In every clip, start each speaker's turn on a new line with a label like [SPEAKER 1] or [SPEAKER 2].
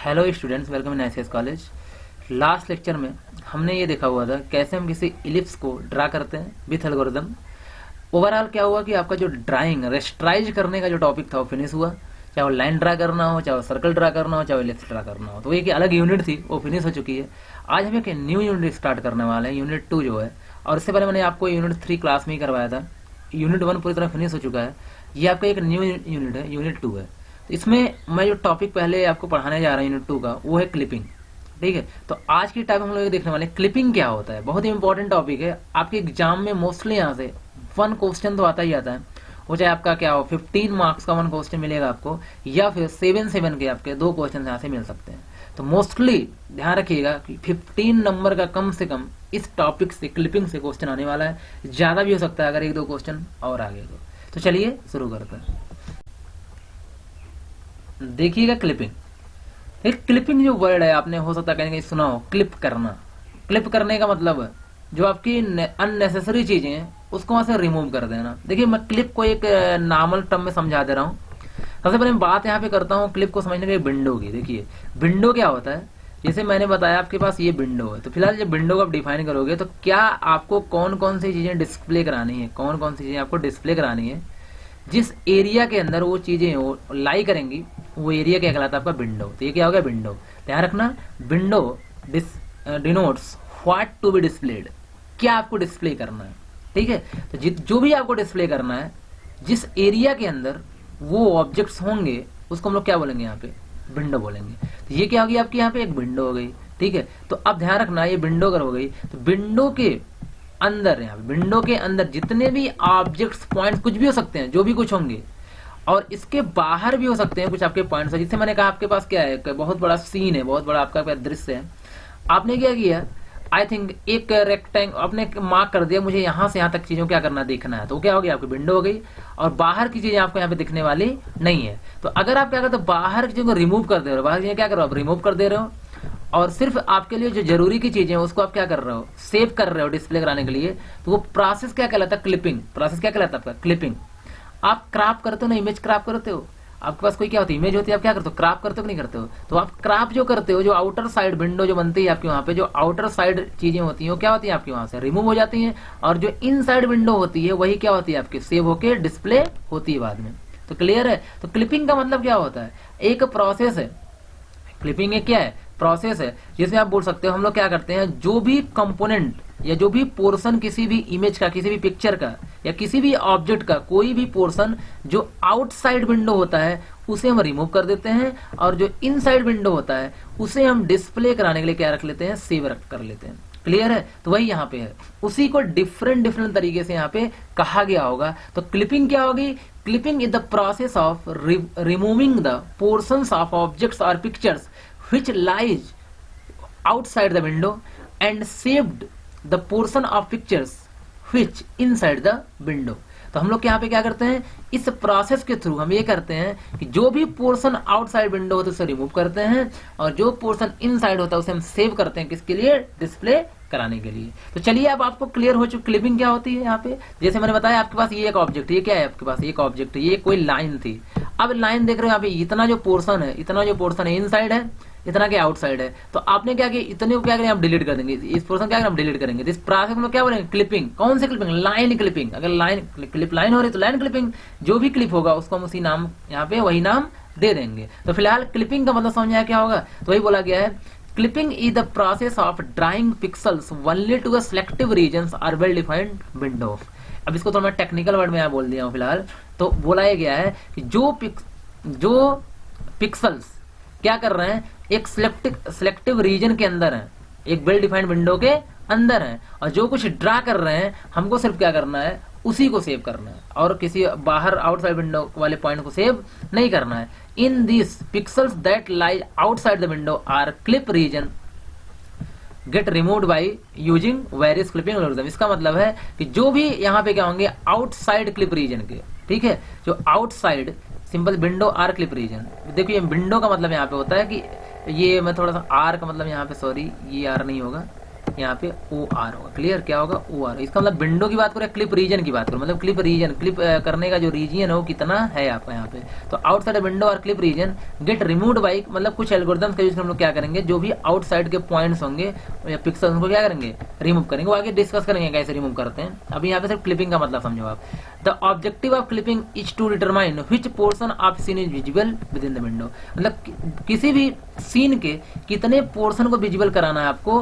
[SPEAKER 1] Hello students, welcome in SS college. Last lecture में हमने ये देखा हुआ था कैसे हम किसी इलिप्स को ड्रा करते हैं विथ एल्गोरिथम। ओवरऑल क्या हुआ कि आपका जो ड्राइंग रेस्ट्राइज करने का जो टॉपिक था वो फिनिश हुआ। चाहे वो लाइन ड्रा करना हो, चाहे वो सर्कल ड्रा करना हो, चाहे वो इलिप्स ड्रा करना हो, तो एक अलग यूनिट थी वो फिनिश हो चुकी है। आज हम एक न्यू यूनिट स्टार्ट करने वाले हैं, यूनिट 2 जो है। और इससे पहले मैंने आपको यूनिट 3 क्लास में ही करवाया था। यूनिट 1 पूरी तरह फिनिश हो चुका है। ये आपका एक न्यू यूनिट है, यूनिट 2 है। इसमें मैं जो टॉपिक पहले आपको पढ़ाने जा रहा हूँ यूनिट 2 का, वो है क्लिपिंग। ठीक है, तो आज की टाइम हम लोग ये देखने वाले हैं क्लिपिंग क्या होता है। बहुत ही इंपॉर्टेंट टॉपिक है। आपके एग्जाम में मोस्टली यहाँ से 1 क्वेश्चन तो आता ही आता है। वो चाहे आपका क्या हो, 15 मार्क्स का 1 क्वेश्चन मिलेगा आपको, या फिर 7 के आपके 2 क्वेश्चन यहाँ से मिल सकते हैं। तो मोस्टली ध्यान रखिएगा कि 15 नंबर का कम से कम इस टॉपिक से, क्लिपिंग से क्वेश्चन आने वाला है। ज्यादा भी हो सकता है अगर 1-2 क्वेश्चन और आगे तो चलिए शुरू करते हैं। देखिएगा क्लिपिंग। एक क्लिपिंग जो वर्ड है, आपने हो सकता है कहीं कहीं सुना हो, क्लिप करना। क्लिप करने का मतलब है जो आपकी अननेसेसरी चीजें हैं उसको वहां से रिमूव कर देना। देखिए, मैं क्लिप को एक नॉर्मल टर्म में समझा दे रहा हूँ। सबसे पहले मैं बात यहाँ पे करता हूँ क्लिप को समझने के विंडो की। देखिए, विंडो क्या होता है, जैसे मैंने बताया आपके पास ये विंडो है, तो फिलहाल जब विंडो को आप डिफाइन करोगे तो क्या आपको कौन कौन सी चीजें डिस्प्ले करानी है, कौन कौन सी चीजें आपको डिस्प्ले करानी है, जिस एरिया के अंदर वो चीजें वो लाई करेंगी, वो एरिया क्या कहलाता है आपका विंडो। तो ये क्या हो गया, विंडो। ध्यान रखना, window denotes what to be displayed, क्या आपको डिस्प्ले करना है। ठीक है, तो जो भी आपको डिस्प्ले करना है, जिस एरिया के अंदर वो ऑब्जेक्ट्स होंगे, उसको हम लोग क्या बोलेंगे, यहाँ पे विंडो बोलेंगे। तो ये क्या होगी आपकी यहाँ पे एक विंडो हो गई। ठीक है, तो अब ध्यान रखना, ये विंडो अगर हो गई तो विंडो के अंदर, यहाँ विंडो के अंदर जितने भी ऑब्जेक्ट्स, पॉइंट्स कुछ भी हो सकते हैं, जो भी कुछ होंगे, और इसके बाहर भी हो सकते हैं कुछ आपके पॉइंट्स। जिससे मैंने कहा आपके पास क्या है, बहुत बड़ा सीन है, बहुत बड़ा आपका दृश्य है। आपने क्या किया, आई थिंक एक रेक्टेंग आपने मार्क कर दिया, मुझे यहाँ से यहाँ तक चीजों क्या करना, देखना है। तो क्या हो गया, आपकी विंडो हो गई, और बाहर की चीजें आपको यहाँ पे दिखने वाली नहीं है। तो अगर आप क्या करते हो, बाहर की चीजों को रिमूव कर दे रहे हो, बाहर की चीजें क्या कर रहे हो, आप रिमूव कर दे रहे हो, और सिर्फ आपके लिए जो जरूरी की चीजें हैं उसको आप क्या कर रहे हो, सेव कर रहे हो डिस्प्ले कराने के लिए। तो वो प्रोसेस क्या कहलाता है, क्लिपिंग। प्रोसेस क्या कहलाता है आपका, क्लिपिंग। आप क्रॉप करते हो ना, इमेज क्रॉप करते हो, आपके पास कोई क्या होती है, इमेज होती है, आप क्या करते हो, क्रॉप करते हो कि नहीं करते हो। तो आप क्रॉप जो करते हो, जो आउटर साइड विंडो जो बनती है आपकी, वहां पे जो आउटर साइड चीजें होती हैं वो क्या होती है आपकी, वहां से रिमूव हो जाती हैं, और जो इन साइड विंडो होती है वही क्या होती है आपकी, सेव होके डिस्प्ले होती है बाद में। तो क्लियर है। तो क्लिपिंग का मतलब क्या होता है, एक प्रोसेस है। क्लिपिंग एक क्या है, प्रोसेस है, जिसमें आप बोल सकते हो हम लोग क्या करते हैं, जो भी कंपोनेंट या जो भी पोर्शन किसी भी इमेज का, किसी भी पिक्चर का, या किसी भी ऑब्जेक्ट का कोई भी पोर्शन जो आउटसाइड विंडो होता है उसे हम रिमूव कर देते हैं, और जो इनसाइड विंडो होता है उसे हम डिस्प्ले कराने के लिए क्या रख लेते हैं, सेव कर लेते हैं। क्लियर है। तो वही यहाँ पे है, उसी को डिफरेंट तरीके से यहाँ पे कहा गया होगा। तो क्लिपिंग क्या होगी, clipping is the process of removing the portions of objects और pictures which lies outside the window and saved the portion of pictures which inside the window। तो हम लोग यहाँ पे क्या करते हैं, इस प्रोसेस के थ्रू हम ये करते हैं कि जो भी पोर्शन आउटसाइड विंडो होता है उसे रिमूव करते हैं, और जो पोर्शन इनसाइड होता है उसे हम सेव करते हैं, किसके लिए, डिस्प्ले कराने के लिए। तो चलिए अब आपको क्लियर हो चुकी क्लिपिंग क्या होती है। यहाँ पे जैसे मैंने बताया, आपके पास ये एक ऑब्जेक्ट, ये क्या है आपके पास, एक ऑब्जेक्ट, ये कोई लाइन थी। अब लाइन देख रहे हो यहाँ पे, इतना जो पोर्शन है, इतना जो पोर्शन है इनसाइड है, इतना के आउटसाइड है। तो आपने क्या किया, इतने को क्या करें, आप डिलीट कर देंगे, इस पोर्शन क्या करें, हम डिलीट करेंगे। इस प्रोसेस में क्या बोलेंगे, क्लिपिंग। कौन सी क्लिपिंग, लाइन क्लिपिंग। अगर लाइन क्लिप लाइन हो रही तो लाइन क्लिपिंग, जो भी क्लिप होगा उसको हम उसी नाम, यहाँ पे वही नाम दे देंगे। तो फिलहाल क्लिपिंग का मतलब समझ आया क्या होगा, तो वही बोला गया है, clipping is the process of drawing pixels only to a selective regions और वेल डिफाइंड विंडो। अब इसको तो मैं टेक्निकल वर्ड में यहाँ बोल दिया हूँ फिलहाल। तो बोला गया है कि जो पिक्सल्स क्या कर रहे हैं, एक सिलेक्टिव रीजन के अंदर है, एक वेल डिफाइंड विंडो के अंदर है, और जो कुछ ड्रा कर रहे हैं हमको सिर्फ क्या करना है, उसी को सेव करना है, और किसी बाहर आउटसाइड विंडो वाले पॉइंट को सेव नहीं करना है। In this pixels that lie outside the window are clip region get removed by using various clipping algorithm. इसका मतलब है कि जो भी यहाँ पे क्या होंगे, आउटसाइड क्लिप रीजन के, ठीक है, जो outside simple window are clip region. देखिए विंडो का मतलब यहाँ पे होता है कि ये, मैं थोड़ा सा आर का मतलब यहाँ पे, सॉरी ये आर नहीं होगा, यहाँ पे OR होगा। क्लियर, क्या होगा OR। इसका मतलब विंडो की बात करें, क्लिप रीजन की बात करें, मतलब क्लिप रीजन, क्लिप करने का जो रीजन है वो कितना है आपका यहाँ पे। तो आउटसाइड विंडो और clip region get removed by, मतलब कुछ एल्गोरिथम्स का यूज हम लोग क्या करेंगे, जो भी आउटसाइड के पॉइंट्स होंगे या पिक्सल्स उनको क्या करेंगे, रिमूव करेंगे। वो आगे डिस्कस करेंगे कैसे रिमूव करते हैं। अभी यहाँ पे सिर्फ क्लिपिंग का मतलब समझो आप। The objective of clipping is to determine which portion of scene is visible within the window, मतलब किसी भी सीन के कितने पोर्शन को विजिबल कराना है आपको,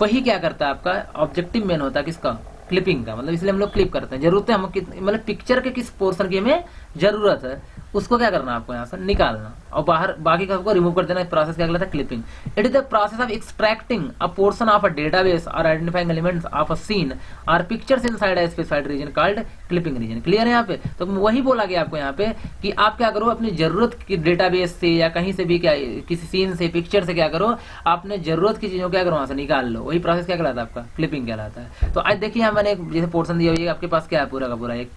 [SPEAKER 1] वही क्या करता है आपका ऑब्जेक्टिव मेन होता है किसका, क्लिपिंग का। मतलब इसलिए हम लोग क्लिप करते हैं। जरूरत है हम मतलब पिक्चर के किस पोर्शन की हमें जरूरत है उसको क्या करना है आपको यहाँ से निकालना, और बाहर बाकी का को रिमूव कर देना। प्रोसेस क्या कहलाता है, clipping. It is the process of extracting a portion of a database और identifying elements of a scene और pictures inside a specified region called clipping region. Clear है यहाँ पे। तो वही बोला गया आपको यहाँ पे कि आप क्या करो, अपनी जरूरत की डेटाबेस से या कहीं से भी क्या, किसी सीन से, पिक्चर से क्या करो, आपने जरूरत की चीजों क्या करो वहां से निकाल लो। वही प्रोसेस क्या कहलाता है आपका, क्लिपिंग कहलाता है। तो आज देखिए यहाँ मैंने जैसे पोर्शन दिया हुआ है, आपके पास क्या है, पूरा का पूरा एक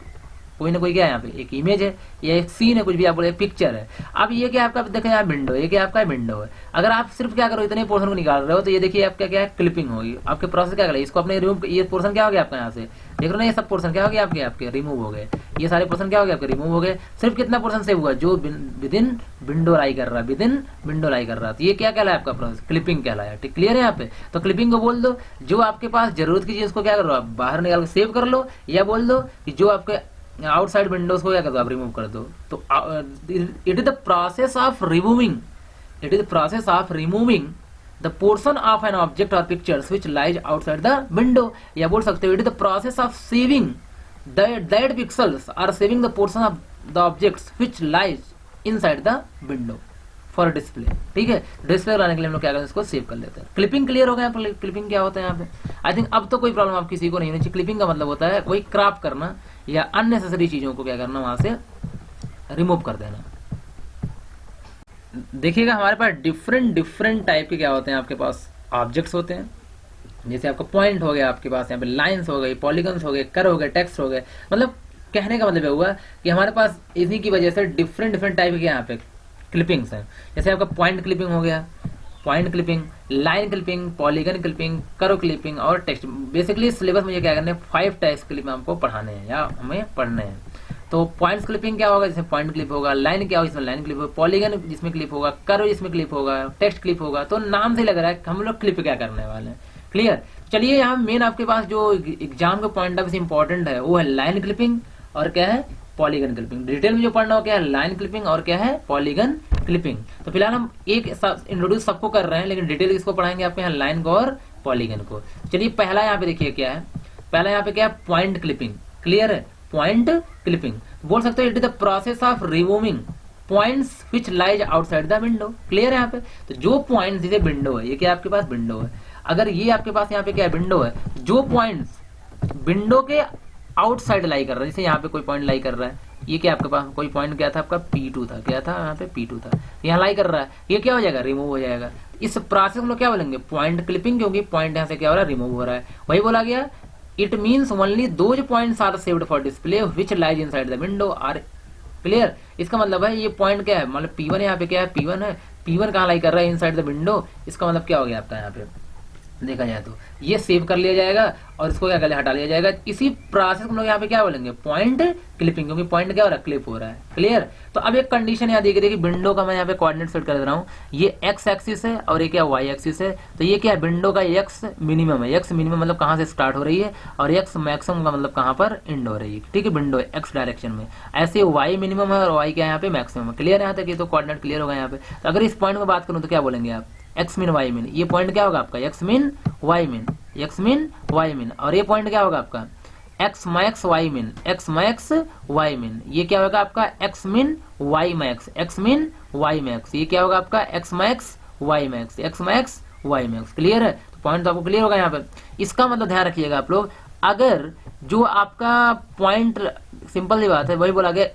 [SPEAKER 1] कोई ना कोई क्या है यहाँ पे, एक इमेज है या एक सीन है, कुछ भी आप बोले, एक पिक्चर है। अब ये क्या आपका देखें यहाँ विंडो, ये क्या आपका विंडो है। अगर आप सिर्फ क्या करो इतने पोर्शन को निकाल रहे हो तो ये देखिए आपका क्या है, क्लिपिंग होगी। आपके प्रोसेस क्या करें, इसको अपने रिमूव, ये पोर्शन क्या हो गया आपका यहाँ से देख रहे हो ना, ये सब पोर्शन क्या हो गया आपके आपके रिमूव हो गए। ये सारे पोर्शन क्या हो गया आपके रिमूव हो गए। सिर्फ कितना पोर्शन सेव हुआ, जो विद इन विंडो लाई कर रहा है, विद इन विंडो लाई कर रहा है। तो ये क्या कहलाया आपका प्रोसेस, क्लिपिंग कहलाया। ठीक, क्लियर है यहाँ पे। तो क्लिपिंग को बोल दो जो आपके पास जरूरत की चीज उसको क्या करो आप बाहर निकाल के सेव कर लो, या बोल दो कि जो आपके आउटसाइड विंडोज को क्या कर दो आप रिमूव कर दो। तो it is the process of removing, it is the process of removing the portion of an object और pictures which lies outside the window, या बोल सकते हो it is the process of saving that pixels or saving the portion of the objects which lies inside the window for display. ठीक है, display लाने के लिए हम लोग क्या करते हैं, इसको सेव कर लेते हैं। क्लिपिंग क्लियर हो गया। क्लिपिंग क्या होता है यहाँ पे, आई थिंक अब तो कोई प्रॉब्लम आप किसी को नहीं होनी चाहिए। क्लिपिंग का मतलब होता है कोई क्राफ्ट करना या अननेसेसरी चीजों को क्या करना, वहां से रिमूव कर देना। देखिएगा हमारे पास डिफरेंट टाइप के क्या होते हैं, आपके पास ऑब्जेक्ट्स होते हैं। जैसे आपका पॉइंट हो गया, आपके पास यहाँ पे लाइंस हो गई, पॉलीगन्स हो गए, कर हो गए, टेक्स्ट हो गए। मतलब कहने का मतलब हुआ कि हमारे पास इसी की वजह से डिफरेंट टाइप के यहाँ पे क्लिपिंग्स हैं। जैसे आपका पॉइंट क्लिपिंग हो गया, point clipping, line clipping, polygon clipping, curve clipping और टेक्स्ट। बेसिकली सिलेबस में ये क्या करना है, 5 टाइप्स क्लिप हमको पढ़ाने हैं या हमें पढ़ने हैं। तो पॉइंट्स क्लिपिंग क्या होगा, जैसे पॉइंट क्लिप होगा, लाइन क्या होगा जिसमें लाइन क्लिप होगा, पॉलीगन जिसमें क्लिप होगा, कर्व जिसमें क्लिप होगा, टेक्स्ट क्लिप होगा। तो नाम से लग रहा है कि हम लोग क्लिप क्या करने वाले हैं। क्लियर। चलिए यहाँ मेन आपके पास जो एग्जाम के पॉइंट ऑफ इंपॉर्टेंट है वो है लाइन क्लिपिंग और क्या है, पॉलीगन क्लिपिंग। डिटेल में जो पढ़ना हो क्या है, लाइन क्लिपिंग और क्या है, पॉलीगन क्लिपिंग। तो फिलहाल हम एक इंट्रोड्यूस सबको कर रहे हैं, लेकिन डिटेल किसको पढ़ाएंगे आपके यहाँ, लाइन को और पॉलीगन को। चलिए पहला यहाँ पे देखिए क्या है, पहला यहाँ पे क्या है, पॉइंट क्लिपिंग। क्लियर है, पॉइंट क्लिपिंग बोल सकते हो it is the process of removing points which lies outside the window. Clear है यहाँ पे। तो जो पॉइंट जैसे विंडो है, ये क्या आपके पास विंडो है, अगर ये आपके पास यहाँ पे क्या है विंडो है, जो पॉइंट्स विंडो के आउटसाइड लाई कर रहा है, जैसे यहाँ पे कोई पॉइंट लाई कर रहा है, ये क्या आपके पास कोई पॉइंट क्या था आपका P2 था, क्या था यहाँ पे P2 था, यहाँ लाई कर रहा है, ये क्या हो जाएगा, रिमूव हो जाएगा। इस प्रोसेस में क्या बोलेंगे, पॉइंट क्लिपिंग, क्योंकि पॉइंट यहाँ से क्या हो रहा है, रिमूव हो रहा है। वही बोला गया it means only those points are saved for display which lies inside the window are. Clear. इसका मतलब है ये पॉइंट क्या है, मतलब P1 यहाँ पे क्या है, P1 है, P1 कहाँ लाई कर रहा है, इनसाइड द विंडो। इसका मतलब क्या हो गया आपका यहाँ पे देखा जाए तो ये सेव कर लिया जाएगा और इसको क्या कर हटा लिया जाएगा। इसी प्रोसेस को लोग यहाँ पे क्या बोलेंगे, पॉइंट क्लिपिंग, क्योंकि पॉइंट क्या हो रहा है, क्लिप हो रहा है। क्लियर। तो अब एक कंडीशन यहाँ देख रही है कि विंडो का मैं यहाँ पे कोऑर्डिनेट सेट कर दे रहा हूँ, ये एक्स एक्सिस है और ये क्या वाई एक्सिस है। तो ये क्या है, विंडो का एक्स मिनिमम है, एक्स मिनिमम मतलब कहाँ से स्टार्ट हो रही है, और एक्स मैक्सिमम का मतलब कहाँ पर एंड हो रही है। ठीक है, विंडो एक्स डायरेक्शन में। ऐसे वाई मिनिमम है और वाई क्या है यहाँ पे मैक्सिमम है। क्लियर है यहाँ तक, ये तो कोऑर्डिनेट क्लियर होगा यहाँ पे। तो अगर इस पॉइंट में बात करूँ तो क्या बोलेंगे आप, एक्स मिन वाई मिन। ये पॉइंट क्या होगा आपका, X min Y min, x min Y मिन। और ये पॉइंट क्या होगा आपका, X max Y min, X max Y min. ये क्या होगा आपका, X min Y max, X min Y max. ये क्या होगा आपका, X max Y max, X max Y max. Clear है। तो पॉइंट तो आपको क्लियर होगा यहाँ पे। इसका मतलब ध्यान रखिएगा आप लोग, अगर जो आपका पॉइंट, सिंपल सी बात है, वही बोला गया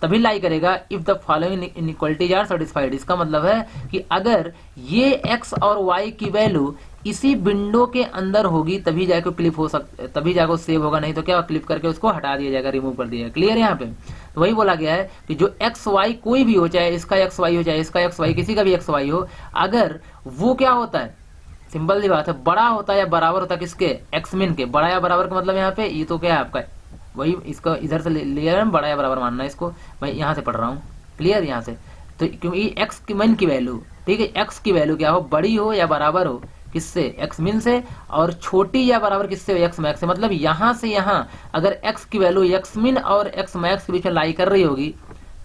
[SPEAKER 1] तभी लाई करेगा if the following inequalities are satisfied. इसका मतलब है कि अगर ये एक्स और वाई की वैल्यू इसी विंडो के अंदर होगी तभी जाके क्लिप हो सकता, तभी जाकर सेव होगा, नहीं तो क्या क्लिप करके उसको हटा दिया जाएगा, रिमूव कर दिया जाएगा। क्लियर है यहाँ पे। तो वही बोला गया है कि जो एक्स वाई कोई भी हो, चाहे इसका एक्स वाई हो, चाहे इसका एक्स वाई, किसी का भी एक्स वाई हो, अगर वो क्या होता है, सिंपल सी बात है, बड़ा होता है या बराबर होता है किसके, एक्स मिन के। बड़ा या बराबर का मतलब यहाँ पे ये तो क्या है आपका, वही इसको इधर से लिया है, बड़ा या बराबर मानना है इसको। मैं यहाँ से पढ़ रहा हूँ, क्लियर यहाँ से। तो क्योंकि एक्स की मिन की वैल्यू, ठीक है, एक्स की वैल्यू क्या हो, बड़ी हो या बराबर हो किससे, एक्स मिन से, और छोटी या बराबर किससे, एक्स मैक्स से। मतलब यहाँ से यहाँ अगर एक्स की वैल्यू एक्स मिन और एक्स मैक्स के बीच में लाई कर रही होगी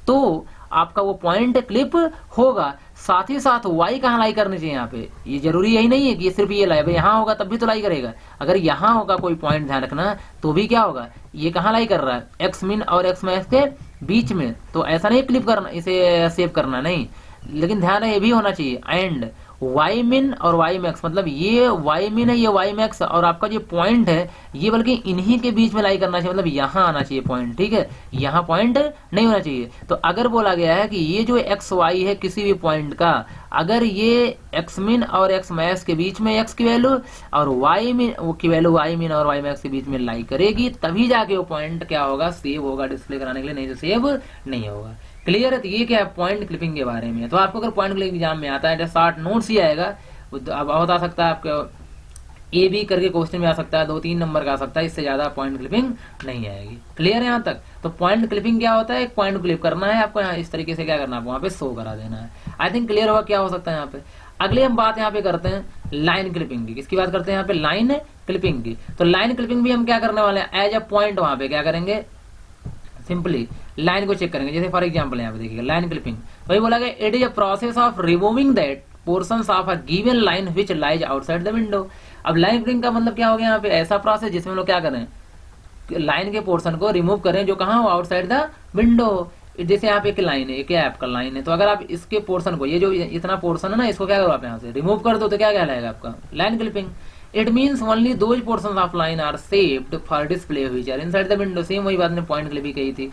[SPEAKER 1] तो आपका वो पॉइंट क्लिप होगा। साथ ही साथ वाई कहाँ लाई करनी चाहिए यहाँ पे, ये जरूरी यही नहीं है कि ये सिर्फ ये लाई, यहाँ होगा तब भी तो लाई करेगा। अगर यहाँ होगा कोई पॉइंट ध्यान रखना, तो भी क्या होगा, ये कहाँ लाई कर रहा है, एक्स मिन और एक्स मैक्स के बीच में। तो ऐसा नहीं क्लिप करना, इसे सेव करना नहीं, लेकिन ध्यान है ये भी होना चाहिए एंड वाई मिन और वाई मैक्स, मतलब ये वाई मिन है, ये वाई मैक्स, और आपका जो पॉइंट है ये बल्कि इन्हीं के बीच में लाई करना चाहिए, मतलब यहाँ आना चाहिए पॉइंट, ठीक है, यहाँ पॉइंट नहीं होना चाहिए। तो अगर बोला गया है कि ये जो एक्स वाई है किसी भी पॉइंट का, अगर ये एक्स मिन और एक्स मैक्स के बीच में एक्स की वैल्यू और वाई मिन की वैल्यू वाई मिन और वाई मैक्स के बीच में लाई करेगी, तभी जाके वो पॉइंट क्या होगा, सेव होगा डिस्प्ले कराने के लिए, नहीं तो सेव नहीं होगा। क्लियर है। तो ये क्या है पॉइंट क्लिपिंग के बारे में। तो आपको अगर पॉइंट क्लिपिंग एग्जाम में आता है जैसे 60 नोट्स ही आएगा, अब बहुत आ सकता है आपका ए बी करके क्वेश्चन में आ सकता है, 2-3 नंबर का आ सकता है, इससे ज्यादा पॉइंट क्लिपिंग नहीं आएगी। क्लियर है यहाँ तक। तो पॉइंट क्लिपिंग क्या होता है, एक पॉइंट क्लिप करना है आपको, यहाँ इस तरीके से क्या करना है, वहां पे शो करा देना है। आई थिंक क्लियर होगा क्या हो सकता है यहाँ पे। अगले हम बात यहाँ पे करते हैं लाइन क्लिपिंग की। किसकी बात करते हैं यहाँ पे, लाइन क्लिपिंग की। तो लाइन क्लिपिंग भी हम क्या करने वाले हैं, एज अ पॉइंट वहां पे क्या करेंगे, सिंपली लाइन को चेक करेंगे। जैसे फॉर एग्जांपल यहाँ पे देखिएगा लाइन क्लिपिंग, वही बोला गया it is a process of removing that portions of a given line which lies outside the window. अब लाइन क्लिपिंग का मतलब क्या हो गया यहाँ पे, ऐसा प्रोसेस जिसमें हम लोग क्या करें, लाइन के पोर्शन को रिमूव करें जो कहाँ हो, आउटसाइड द विंडो। जैसे यहाँ पे एक लाइन है, क्या आपका लाइन है, तो अगर आप इसके पोर्शन को, ये जो इतना पोर्शन है ना, इसको क्या करो आप यहाँ से रिमूव कर दो, तो क्या कहलाएगा आपका line clipping. It means only those portions of line are saved for display which are inside the window. Same वही बात ने पॉइंट क्लिपिंग कही थी,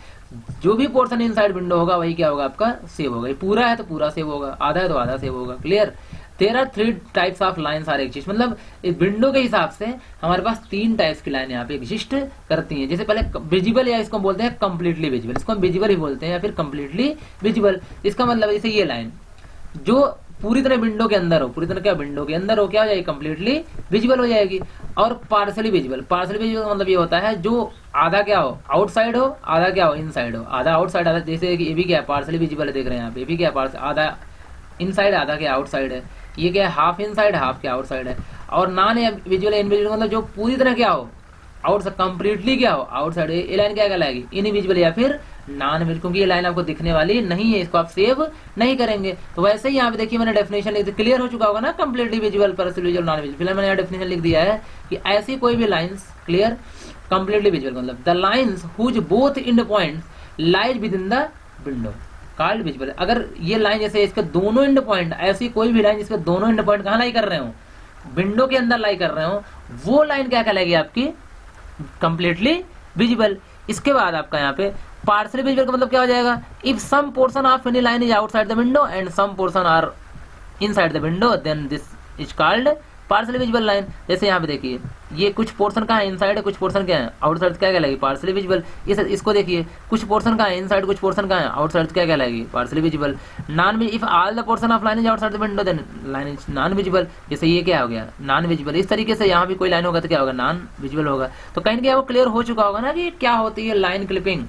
[SPEAKER 1] जो भी पोर्शन इनसाइड विंडो होगा वही क्या होगा आपका सेव होगा। पूरा है तो पूरा सेव होगा, आधा है तो आधा सेव होगा। Clear. There are 3 types of lines are exist, मतलब विंडो के हिसाब से हमारे पास 3 टाइप्स की लाइन यहाँ पे एग्जिस्ट करती हैं। जैसे पहले विजिबल, या इसको बोलते हैं कंप्लीटली विजिबल, इसको हम विजिबल ही बोलते हैं या फिर कंप्लीटली विजिबल। इसका मतलब जैसे ये लाइन जो पूरी तरह विंडो के अंदर हो, पूरी तरह क्या विंडो के अंदर हो, क्या हो जाएगी, कंप्लीटली विजिबल हो जाएगी। और पार्सली विजिबल, पार्सली विजिबल मतलब ये होता है जो आधा क्या हो आउटसाइड हो, आधा क्या हो इनसाइड हो, आधा आउटसाइड आधा, जैसे कि ये भी क्या है पार्सली विजिबल है, देख रहे हैं यहाँ पे, ये भी क्या है आधा इनसाइड आधा क्या आउटसाइड है। ये क्या है हाफ इनसाइड हाफ क्या आउटसाइड है। और नॉन विजुअल इनविजिबल मतलब जो पूरी तरह क्या हो आउटसाइड, कंप्लीटली क्या हो आउटसाइड। ये लाइन क्या कहलाएगी, इनविजिबल या फिर नॉन विजिबल, क्योंकि ये लाइन आपको दिखने वाली नहीं है, इसको आप सेव नहीं करेंगे। तो वैसे ही यहाँ पे देखिए मैंने डेफिनेशन लिख दी, क्लियर हो चुका होगा ना, completely visible, partially visible, non visible. फिलहाल मैंने यहाँ डेफिनेशन लिख दिया है कि ऐसी कोई भी लाइंस, क्लियर, कंप्लीटली विजिबल मतलब the lines whose both end points lies within the window called visible. अगर ये लाइन जैसे इसके दोनों एंड पॉइंट, ऐसी कोई भी लाइन जिसके दोनों एंड पॉइंट कहाँ लाई कर रहे हो, विंडो के अंदर लाई कर रहे हो, वो लाइन क्या कहलाएगी आपकी कंप्लीटली विजिबल। इसके बाद आपका यहाँ पे पार्शियली विजिबल का मतलब क्या हो जाएगा, if some portion of any line is outside the window and some portion are inside the window then this is called partially visible line. जैसे यहाँ पे देखिए ये कुछ पोर्शन कहाँ है इनसाइड है, कुछ पोर्शन क्या है आउटसाइड, क्या कहलाएगी पार्शियली विजिबल। इसको देखिए कुछ पोर्शन कहाँ है इनसाइड, कुछ पोर्शन कहाँ है आउटसाइड, क्या कहलाएगी partially visible. Non if all the portion of line is outside the window then line is non visible. जैसे ये क्या हो गया नॉन विजिबल। इस तरीके से यहाँ भी कोई लाइन होगा तो क्या होगा नॉन विजिबल होगा। तो कहीं ना कहीं आपको क्लियर हो चुका होगा ना कि क्या होती है लाइन क्लिपिंग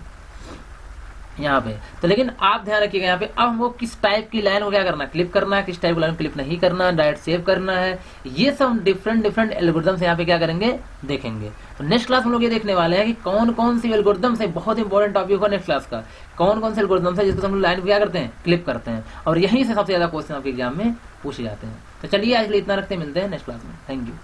[SPEAKER 1] यहाँ पे। तो लेकिन आप ध्यान रखिएगा यहाँ पे अब हमको किस टाइप की लाइन को क्या करना है, क्लिप करना है, किस टाइप की लाइन क्लिप नहीं करना है, डायरेक्ट सेव करना है, ये सब डिफरेंट एल्गोरिथम्स यहाँ पे क्या करेंगे देखेंगे। तो नेक्स्ट क्लास हम लोग ये देखने वाले हैं कि कौन कौन सी एल्गोरिथम्स है, बहुत इंपॉर्टेंट टॉपिक होगा नेक्स्ट क्लास का, कौन कौन से एल्गोरिथम्स है जिसको हम लोग लाइन क्या करते हैं क्लिप करते हैं, और यहीं से सबसे ज्यादा क्वेश्चन आपके एग्जाम में पूछे जाते हैं। तो चलिए आज के लिए इतना रखते हैं, मिलते हैं नेक्स्ट क्लास में। Thank you.